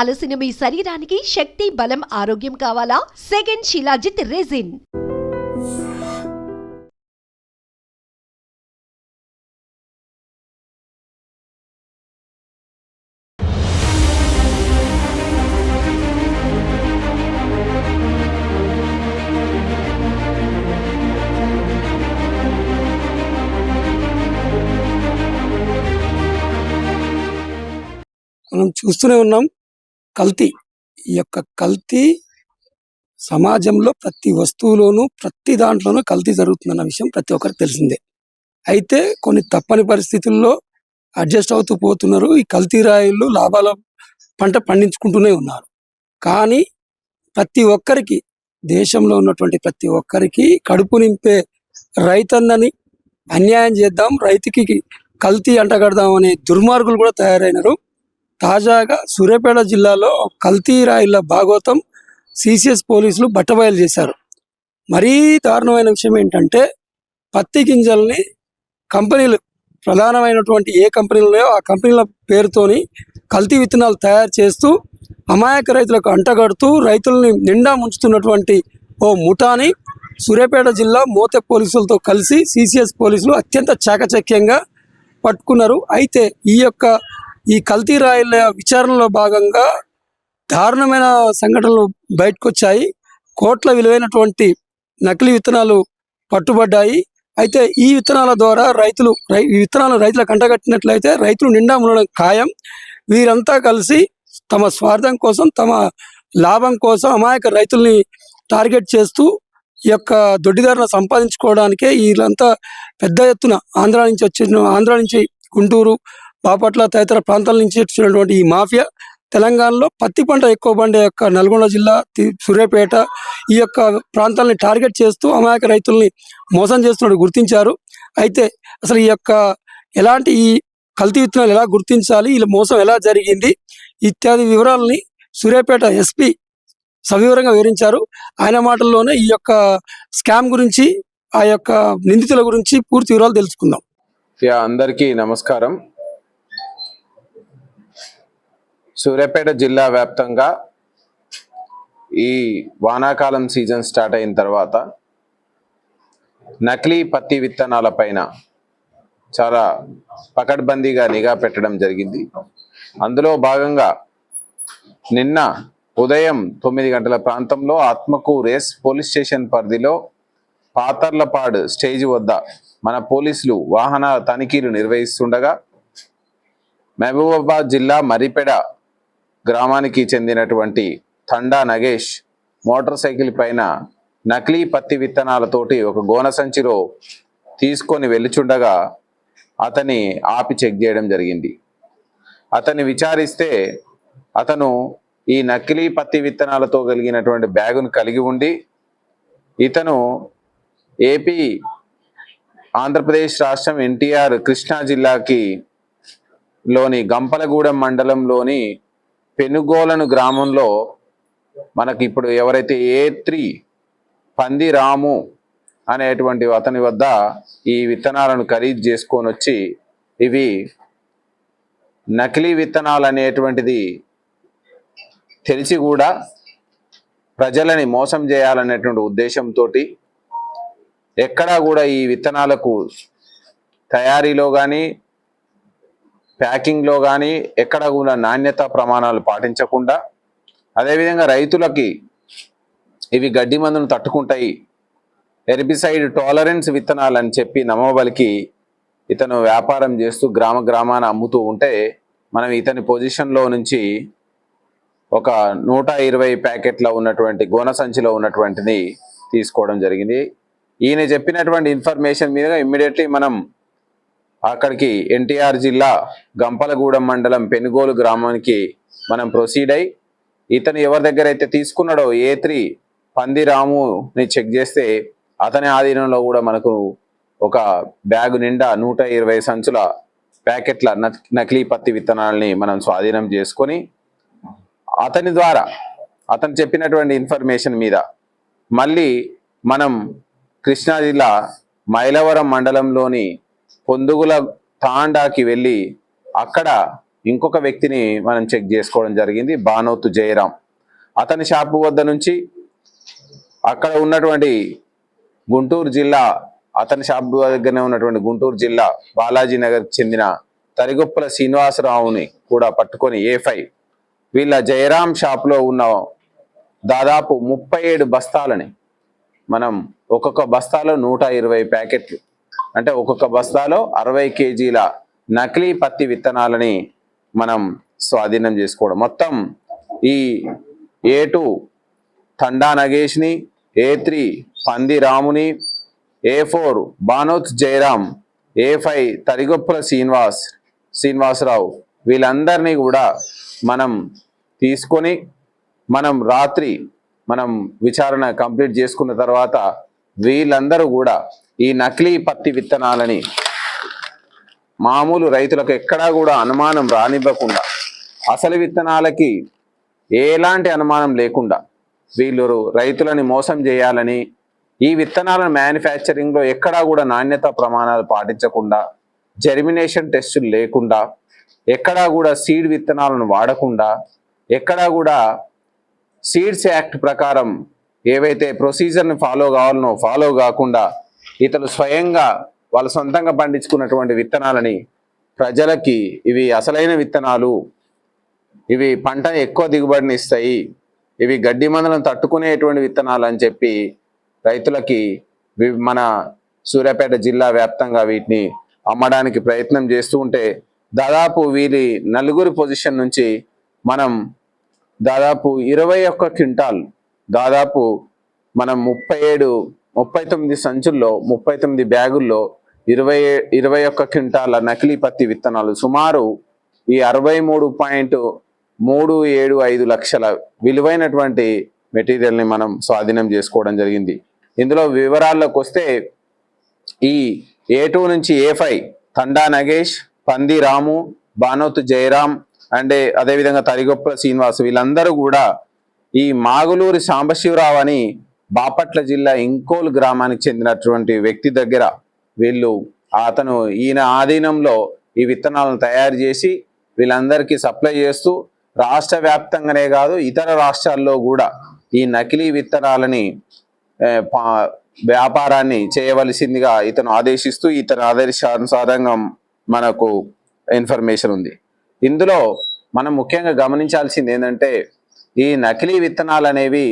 అలసిన మీ శరీరానికి శక్తి, బలం, ఆరోగ్యం కావాలా? Second shilajit resin. మనం చూస్తూనే ఉన్నాం కల్తీ. ఈ యొక్క కల్తీ సమాజంలో ప్రతి వస్తువులోనూ ప్రతి దాంట్లోనూ కల్తీ జరుగుతుందన్న విషయం ప్రతి ఒక్కరికి తెలిసిందే. అయితే కొన్ని తప్పని పరిస్థితుల్లో అడ్జస్ట్ అవుతూ పోతున్నారు. ఈ కల్తీ రాయుళ్ళు లాభాల పంట పండించుకుంటూనే ఉన్నారు. కానీ ప్రతి ఒక్కరికి, దేశంలో ఉన్నటువంటి ప్రతి ఒక్కరికి కడుపు నింపే రైతన్నని అన్యాయం చేద్దాం, రైతుకి కల్తీ అంటగడదాం అనే దుర్మార్గులు కూడా తయారైనారు. తాజాగా సూర్యాపేట జిల్లాలో కల్తీ రాయిళ్ల భాగోతం సిసిఎస్ పోలీసులు బట్టబయలు చేశారు. మరీ దారుణమైన విషయం ఏంటంటే, పత్తి గింజల్ని కంపెనీలు, ప్రధానమైనటువంటి ఏ కంపెనీలు ఉన్నాయో ఆ కంపెనీల పేరుతోని కల్తీ విత్తనాలు తయారు చేస్తూ అమాయక రైతులకు అంటగడుతూ రైతుల్ని నిండా ముంచుతున్నటువంటి ఓ ముఠాని సూర్యాపేట జిల్లా మోతే పోలీసులతో కలిసి సిసిఎస్ పోలీసులు అత్యంత చాకచక్యంగా పట్టుకున్నారు. అయితే ఈ కల్తీ రాయిల విచారణలో భాగంగా దారుణమైన సంఘటనలు బయటకు వచ్చాయి. కోట్ల విలువైనటువంటి నకిలీ విత్తనాలు పట్టుబడ్డాయి. అయితే ఈ విత్తనాల ద్వారా ఈ విత్తనాలు రైతులకు అంటగట్టినట్లయితే రైతులు నిండా మునడం ఖాయం. వీరంతా కలిసి తమ స్వార్థం కోసం, తమ లాభం కోసం అమాయక రైతుల్ని టార్గెట్ చేస్తూ ఈ యొక్క దొడ్డిదారులను సంపాదించుకోవడానికే వీళ్ళంతా పెద్ద ఎత్తున ఆంధ్ర నుంచి గుంటూరు, బాపట్ల తదితర ప్రాంతాల నుంచి వచ్చినటువంటి ఈ మాఫియా తెలంగాణలో పత్తి పంట ఎక్కువ పండే యొక్క నల్గొండ జిల్లా, సూర్యాపేట ఈ యొక్క ప్రాంతాలని టార్గెట్ చేస్తూ అమాయక రైతుల్ని మోసం చేస్తున్నట్టు గుర్తించారు. అయితే అసలు ఈ కల్తీ విత్తనాలు ఎలా గుర్తించాలి, వీళ్ళ మోసం ఎలా జరిగింది ఇత్యాది వివరాలని సూర్యాపేట ఎస్పీ సవివరంగా వివరించారు. ఆయన మాటల్లోనే ఈ యొక్క స్కామ్ గురించి, ఆ యొక్క నిందితుల గురించి పూర్తి వివరాలు తెలుసుకుందాం. అందరికీ నమస్కారం. సూర్యాపేట జిల్లా వ్యాప్తంగా ఈ వానాకాలం సీజన్ స్టార్ట్ అయిన తర్వాత నకిలీ పత్తి విత్తనాల పైన చాలా పకడ్బందీగా నిఘా పెట్టడం జరిగింది. అందులో భాగంగా నిన్న ఉదయం 9 గంటల ప్రాంతంలో ఆత్మకూరు పోలీస్ స్టేషన్ పరిధిలో పాతర్లపాడు స్టేజ్ వద్ద మన పోలీసులు వాహన తనిఖీలు నిర్వహిస్తుండగా మహబూబాబాద్ జిల్లా మరిపెడ గ్రామానికి చెందినటువంటి తండా నగేష్ మోటార్ సైకిల్ పైన నకిలీ పత్తి విత్తనాలతోటి ఒక గోన సంచిలో తీసుకొని వెళ్ళుచుండగా అతన్ని ఆపి చెక్ చేయడం జరిగింది. అతన్ని విచారిస్తే అతను ఈ నకిలీ పత్తి విత్తనాలతో కలిగినటువంటి బ్యాగును కలిగి ఉండి ఇతను ఏపీ ఆంధ్రప్రదేశ్ రాష్ట్రం ఎన్టీఆర్ కృష్ణా జిల్లాకి లోని గంపలగూడెం మండలంలోని పెనుగోలను గ్రామంలో మనకి ఇప్పుడు ఎవరైతే A3 పంది రాము అనేటువంటి అతని వద్ద ఈ విత్తనాలను ఖరీదు చేసుకొని వచ్చి ఇవి నకిలీ విత్తనాలు అనేటువంటిది తెలిసి కూడా ప్రజలని మోసం చేయాలనేటువంటి ఉద్దేశంతో ఎక్కడా కూడా ఈ విత్తనాలకు తయారీలో కానీ ప్యాకింగ్లో కానీ ఎక్కడ కూడా నాణ్యత ప్రమాణాలు పాటించకుండా, అదేవిధంగా రైతులకి ఇవి గడ్డి మందును తట్టుకుంటాయి, హెర్బిసైడ్ టాలరెన్స్ విత్తనాలు అని చెప్పి నమ్మబలికి ఇతను వ్యాపారం చేస్తూ గ్రామాన అమ్ముతూ ఉంటే మనం ఇతని పొజిషన్లో నుంచి ఒక 120 ప్యాకెట్ల ఉన్నటువంటి గోన సంచిలో ఉన్నటువంటిది తీసుకోవడం జరిగింది. ఈయన చెప్పినటువంటి ఇన్ఫర్మేషన్ మీద ఇమ్మీడియట్లీ మనం అక్కడికి ఎన్టీఆర్ జిల్లా గంపలగూడెం మండలం పెనుగోలు గ్రామానికి మనం ప్రొసీడ్ అయి ఇతను ఎవరి దగ్గర అయితే తీసుకున్నాడో A3 పంది రాముని చెక్ చేస్తే అతని ఆధీనంలో కూడా మనకు ఒక బ్యాగు నిండా 120 సంచుల ప్యాకెట్ల నకిలీ పత్తి విత్తనాలని మనం స్వాధీనం చేసుకొని అతని ద్వారా అతను చెప్పినటువంటి ఇన్ఫర్మేషన్ మీద మళ్ళీ మనం కృష్ణా జిల్లా మైలవరం మండలంలోని పొందుగుల తాండాకి వెళ్ళి అక్కడ ఇంకొక వ్యక్తిని మనం చెక్ చేసుకోవడం జరిగింది, బానోతు జయరాం. అతని షాపు వద్ద నుంచి అక్కడ ఉన్నటువంటి గుంటూరు జిల్లా, అతని షాపు దగ్గరనే ఉన్నటువంటి గుంటూరు జిల్లా బాలాజీ నగర్కి చెందిన తరిగొప్పల శ్రీనివాసరావుని కూడా పట్టుకొని A5 వీళ్ళ జయరాం షాప్లో ఉన్న దాదాపు 37 బస్తాలని, మనం ఒక్కొక్క బస్తాలో 120 ప్యాకెట్లు, అంటే ఒక్కొక్క బస్తాలో 60 కేజీల నకిలీ పత్తి విత్తనాలని మనం స్వాధీనం చేసుకోవడం. మొత్తం ఈ A2 తండా నగేష్ని, A3 పంది రాముని, A4 బానోత్ జయరాం, A5 తరిగొప్పల శ్రీనివాసరావు వీళ్ళందరినీ కూడా మనం తీసుకొని రాత్రి విచారణ కంప్లీట్ చేసుకున్న తర్వాత వీళ్ళందరూ కూడా ఈ నకిలీ పత్తి విత్తనాలని మామూలు రైతులకు ఎక్కడా కూడా అనుమానం రానివ్వకుండా, అసలు విత్తనాలకి ఎలాంటి అనుమానం లేకుండా వీళ్ళు రైతులని మోసం చేయాలని, ఈ విత్తనాలను మ్యానుఫ్యాక్చరింగ్లో ఎక్కడా కూడా నాణ్యత ప్రమాణాలు పాటించకుండా, జెర్మినేషన్ టెస్టులు లేకుండా, ఎక్కడా కూడా సీడ్ విత్తనాలను వాడకుండా, ఎక్కడా కూడా సీడ్స్ యాక్ట్ ప్రకారం ఏవైతే ప్రొసీజర్ని ఫాలో కావాలనో ఫాలో కాకుండా ఇతరులు స్వయంగా వాళ్ళ సొంతంగా పండించుకున్నటువంటి విత్తనాలని ప్రజలకి ఇవి అసలైన విత్తనాలు, ఇవి పంట ఎక్కువ దిగుబడిని ఇస్తాయి, ఇవి గడ్డి మందులను తట్టుకునేటువంటి విత్తనాలు అని చెప్పి రైతులకి మన సూర్యాపేట జిల్లా వ్యాప్తంగా వీటిని అమ్మడానికి ప్రయత్నం చేస్తూ ఉంటే, దాదాపు వీరి నలుగురి పొజిషన్ నుంచి మనం దాదాపు 21 క్వింటాల్, దాదాపు మనం 39 సంచుల్లో 39 బ్యాగుల్లో 21 క్వింటాల నకిలీ పత్తి విత్తనాలు, సుమారు ఈ 63.375 లక్షల విలువైనటువంటి మెటీరియల్ని మనం స్వాధీనం చేసుకోవడం జరిగింది. ఇందులో వివరాల్లోకి వస్తే, ఈ A2 నుంచి A5 తండా నగేష్, పంది రాము, బానోతు జయరాం అండ్ అదేవిధంగా తరిగొప్పల శ్రీనివాస్ వీళ్ళందరూ కూడా ఈ మాగులూరి సాంబశివరావు అని బాపట్ల జిల్లా ఇంకోల్ గ్రామానికి చెందినటువంటి వ్యక్తి దగ్గర ఈయన ఆధీనంలో ఈ విత్తనాలను తయారు చేసి వీళ్ళందరికీ సప్లై చేస్తూ రాష్ట్ర వ్యాప్తంగానే కాదు ఇతర రాష్ట్రాల్లో కూడా ఈ నకిలీ విత్తనాలని వ్యాపారాన్ని చేయవలసిందిగా ఇతను ఆదేశిస్తూ, ఇతని ఆదేశానుసారంగా మనకు ఇన్ఫర్మేషన్ ఉంది. ఇందులో మనం ముఖ్యంగా గమనించాల్సింది ఏంటంటే, ఈ నకిలీ విత్తనాలు అనేవి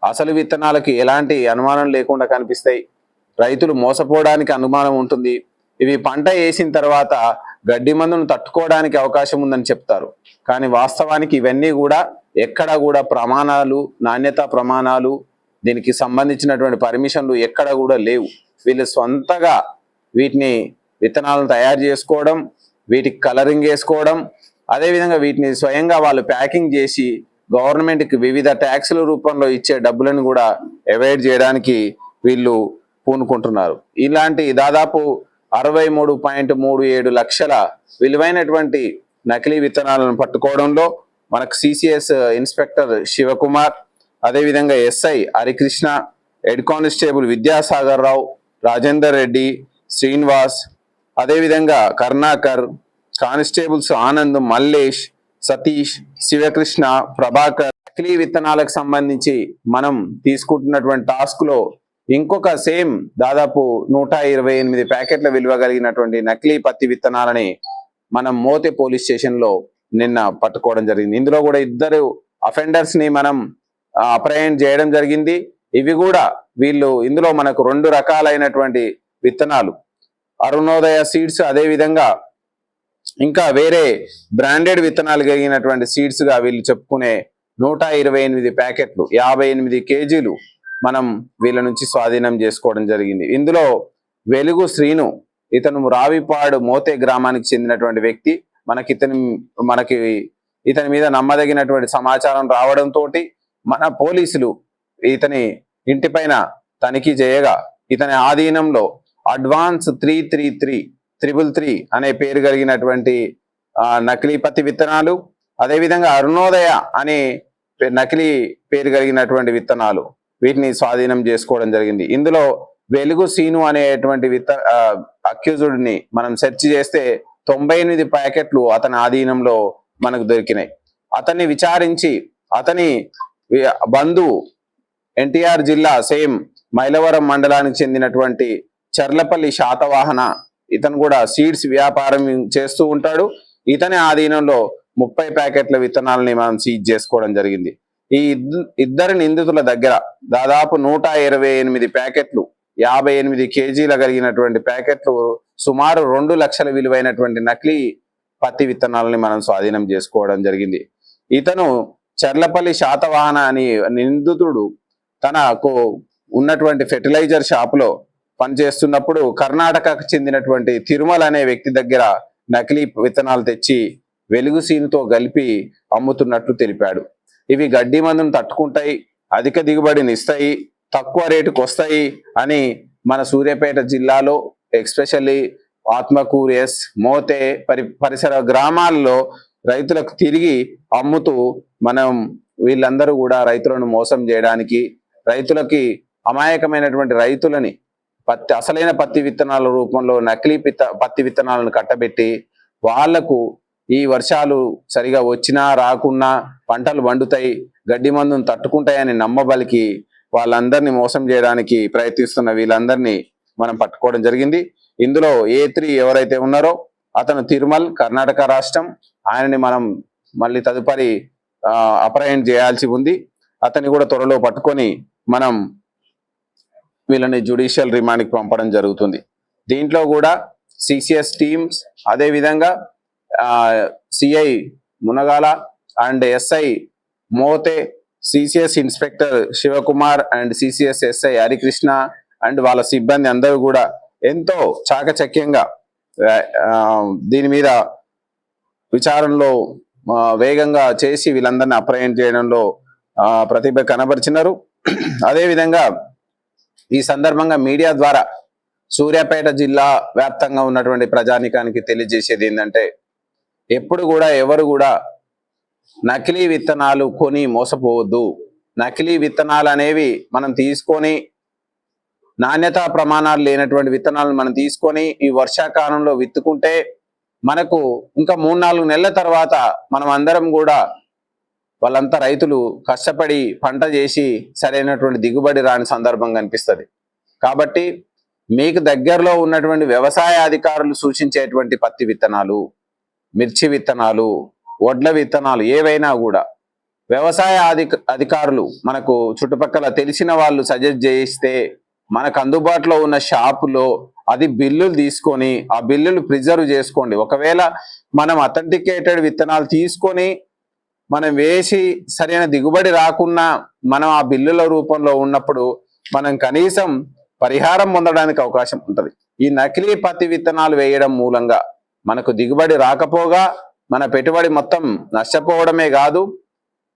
అసలు విత్తనాలకి ఎలాంటి అనుమానం లేకుండా కనిపిస్తాయి. రైతులు మోసపోవడానికి అనుమానం ఉంటుంది. ఇవి పంట వేసిన తర్వాత గడ్డి మందును తట్టుకోవడానికి అవకాశం ఉందని చెప్తారు. కానీ వాస్తవానికి ఇవన్నీ కూడా ఎక్కడ కూడా ప్రమాణాలు, నాణ్యతా ప్రమాణాలు, దీనికి సంబంధించినటువంటి పర్మిషన్లు ఎక్కడ కూడా లేవు. వీళ్ళు సొంతగా వీటిని విత్తనాలను తయారు చేసుకోవడం, వీటికి కలరింగ్ వేసుకోవడం, అదేవిధంగా వీటిని స్వయంగా వాళ్ళు ప్యాకింగ్ చేసి గవర్నమెంట్కి వివిధ ట్యాక్సుల రూపంలో ఇచ్చే డబ్బులను కూడా అవాయిడ్ చేయడానికి వీళ్ళు పూనుకుంటున్నారు. ఇలాంటి దాదాపు 63.37 లక్షల విలువైనటువంటి నకిలీ విత్తనాలను పట్టుకోవడంలో మనకు సిసిఎస్ ఇన్స్పెక్టర్ శివకుమార్, అదేవిధంగా SI Harikrishna, head constable Vidyasagar Rao, Rajender Reddy, Srinivas, అదేవిధంగా కర్ణాకర్, కానిస్టేబుల్స్ ఆనంద్, మల్లేష్, సతీష్, శివకృష్ణ, ప్రభాకర్. నకిలీ విత్తనాలకు సంబంధించి మనం తీసుకుంటున్నటువంటి టాస్క్ లో ఇంకొక సేమ్ దాదాపు 128 ప్యాకెట్ల విలువ కలిగినటువంటి నకిలీ పత్తి విత్తనాలని మనం మోతే పోలీస్ స్టేషన్ లో నిన్న పట్టుకోవడం జరిగింది. ఇందులో కూడా 2 అఫెండర్స్ ని మనం అప్రహెండ్ చేయడం జరిగింది. ఇవి కూడా ఇందులో మనకు 2 రకాలైనటువంటి విత్తనాలు, అరుణోదయ సీడ్స్, అదే విధంగా ఇంకా వేరే బ్రాండెడ్ విత్తనాలు కలిగినటువంటి సీడ్స్ గా వీళ్ళు చెప్పుకునే 128 ప్యాకెట్లు 58 కేజీలు మనం వీళ్ళ నుంచి స్వాధీనం చేసుకోవడం జరిగింది. ఇందులో వెలుగు శ్రీను, ఇతను రావిపాడు మోతే గ్రామానికి చెందినటువంటి వ్యక్తి. ఇతని మీద నమ్మదగినటువంటి సమాచారం రావడంతో మన పోలీసులు ఇతని ఇంటిపైన తనిఖీ చేయగా ఇతని ఆధీనంలో అడ్వాన్స్ 333 అనే పేరు కలిగినటువంటి నకిలీ పత్తి విత్తనాలు, అదేవిధంగా అరుణోదయ అనే నకిలీ పేరు కలిగినటువంటి విత్తనాలు, వీటిని స్వాధీనం చేసుకోవడం జరిగింది. ఇందులో వెలుగు సీను అనేటువంటి అక్యూజ్డ్ ని మనం సెర్చ్ చేస్తే 98 ప్యాకెట్లు అతని ఆధీనంలో మనకు దొరికినాయి. అతన్ని విచారించి అతని బంధువు ఎన్టీఆర్ జిల్లా సేమ్ మైలవరం మండలానికి చెందినటువంటి చర్లపల్లి శాతవాహన, ఇతను కూడా సీడ్స్ వ్యాపారం చేస్తూ ఉంటాడు. ఇతని ఆధీనంలో 30 ప్యాకెట్ల విత్తనాలని మనం సీజ్ చేసుకోవడం జరిగింది. ఈ ఇద్దరు నిందితుల దగ్గర దాదాపు 128 ప్యాకెట్లు 58 కేజీల కలిగినటువంటి ప్యాకెట్లు సుమారు 2 లక్షల విలువైనటువంటి నకిలీ పత్తి విత్తనాలని మనం స్వాధీనం చేసుకోవడం జరిగింది. ఇతను చర్లపల్లి శాతవాహన అని నిందితుడు తనకు ఉన్నటువంటి ఫెర్టిలైజర్ షాపులో పనిచేస్తున్నప్పుడు కర్ణాటకకు చెందినటువంటి తిరుమల అనే వ్యక్తి దగ్గర నకిలీ విత్తనాలు తెచ్చి వెలుగు సీనుతో కలిపి అమ్ముతున్నట్లు తెలిపాడు. ఇవి గడ్డి మందును తట్టుకుంటాయి, అధిక దిగుబడిని ఇస్తాయి, తక్కువ రేటుకు వస్తాయి అని మన సూర్యాపేట జిల్లాలో ఎస్పెషల్లీ ఆత్మకూరు, మోతే పరిసర గ్రామాల్లో రైతులకు తిరిగి అమ్ముతూ మనం వీళ్ళందరూ కూడా రైతులను మోసం చేయడానికి, రైతులకి అమాయకమైనటువంటి రైతులని అసలైన పత్తి విత్తనాల రూపంలో నకిలీ పత్తి విత్తనాలను కట్టబెట్టి వాళ్లకు ఈ వర్షాలు సరిగా వచ్చినా రాకున్నా పంటలు వండుతాయి, గడ్డి మందును తట్టుకుంటాయని నమ్మబలికి వాళ్ళందరినీ మోసం చేయడానికి ప్రయత్నిస్తున్న వీళ్ళందరినీ మనం పట్టుకోవడం జరిగింది. ఇందులో A3 ఎవరైతే ఉన్నారో అతను తిరుమల్, కర్ణాటక రాష్ట్రం. ఆయనని మనం మళ్ళీ తదుపరి అప్రహెండ్ చేయాల్సి ఉంది. అతన్ని కూడా త్వరలో పట్టుకొని మనం వీళ్ళని జ్యుడిషియల్ రిమాండ్కి పంపడం జరుగుతుంది. దీంట్లో కూడా సిసిఎస్ టీమ్స్, అదేవిధంగా CI Munagala and SI Mothe, CCS inspector Shivakumar and CCS SI Harikrishna and వాళ్ళ సిబ్బంది అందరూ కూడా ఎంతో చాకచక్యంగా దీని మీద విచారణలో వేగంగా చేసి వీళ్ళందరినీ అప్రహెండ్ చేయడంలో ప్రతిభ కనబరిచినారు. అదేవిధంగా ఈ సందర్భంగా మీడియా ద్వారా సూర్యాపేట జిల్లా వ్యాప్తంగా ఉన్నటువంటి ప్రజానికానికి తెలియజేసేది ఏంటంటే, ఎప్పుడు కూడా ఎవరు కూడా నకిలీ విత్తనాలు కొని మోసపోవద్దు. నకిలీ విత్తనాలు అనేవి మనం తీసుకొని నాణ్యతా ప్రమాణాలు లేనటువంటి విత్తనాలను మనం తీసుకొని ఈ వర్షాకాలంలో విత్తుకుంటే మనకు ఇంకా 3-4 నెలల తర్వాత మనం అందరం కూడా వాళ్ళంతా రైతులు కష్టపడి పంట చేసి సరైనటువంటి దిగుబడి రాని సందర్భం కనిపిస్తుంది. కాబట్టి మీకు దగ్గరలో ఉన్నటువంటి వ్యవసాయ అధికారులు సూచించేటువంటి పత్తి విత్తనాలు, మిర్చి విత్తనాలు, వడ్ల విత్తనాలు ఏవైనా కూడా వ్యవసాయ అధికారులు మనకు చుట్టుపక్కల తెలిసిన వాళ్ళు సజెస్ట్ చేయిస్తే మనకు అందుబాటులో ఉన్న షాపులో అది బిల్లులు తీసుకొని ఆ బిల్లులు ప్రిజర్వ్ చేసుకోండి. ఒకవేళ మనం అథెంటికేటెడ్ విత్తనాలు తీసుకొని మనం వేసి సరైన దిగుబడి రాకున్నా మనం ఆ బిల్లుల రూపంలో ఉన్నప్పుడు మనం కనీసం పరిహారం పొందడానికి అవకాశం ఉంటుంది. ఈ నకిలీ పత్తి విత్తనాలు వేయడం మూలంగా మనకు దిగుబడి రాకపోగా మన పెట్టుబడి మొత్తం నష్టపోవడమే కాదు,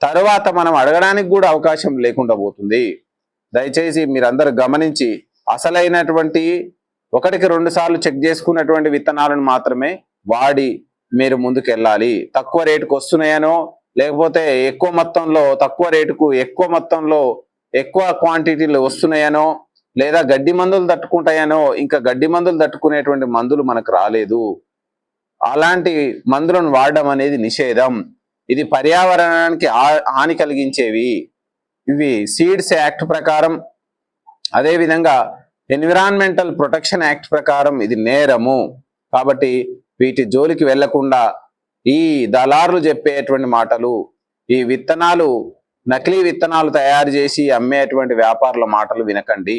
తరువాత మనం అడగడానికి కూడా అవకాశం లేకుండా పోతుంది. దయచేసి మీరందరూ గమనించి అసలైనటువంటి 1-2 సార్లు చెక్ చేసుకున్నటువంటి విత్తనాలను మాత్రమే వాడి మీరు ముందుకెళ్ళాలి. తక్కువ రేటుకు వస్తున్నాయనో లేకపోతే ఎక్కువ మొత్తంలో తక్కువ రేటుకు ఎక్కువ మొత్తంలో ఎక్కువ క్వాంటిటీలు వస్తున్నాయనో లేదా గడ్డి మందులు తట్టుకుంటాయనో, ఇంకా గడ్డి మందులు తట్టుకునేటువంటి మందులు మనకు రాలేదు. అలాంటి మందులను వాడడం అనేది నిషేధం. ఇది పర్యావరణానికి హాని కలిగించేవి. ఇవి సీడ్స్ యాక్ట్ ప్రకారం, అదేవిధంగా ఎన్విరాన్మెంటల్ ప్రొటెక్షన్ యాక్ట్ ప్రకారం ఇది నేరము. కాబట్టి వీటి జోలికి వెళ్లకుండా ఈ దళారులు చెప్పేటువంటి మాటలు, ఈ విత్తనాలు నకిలీ విత్తనాలు తయారు చేసి అమ్మేటువంటి వ్యాపారుల మాటలు వినకండి.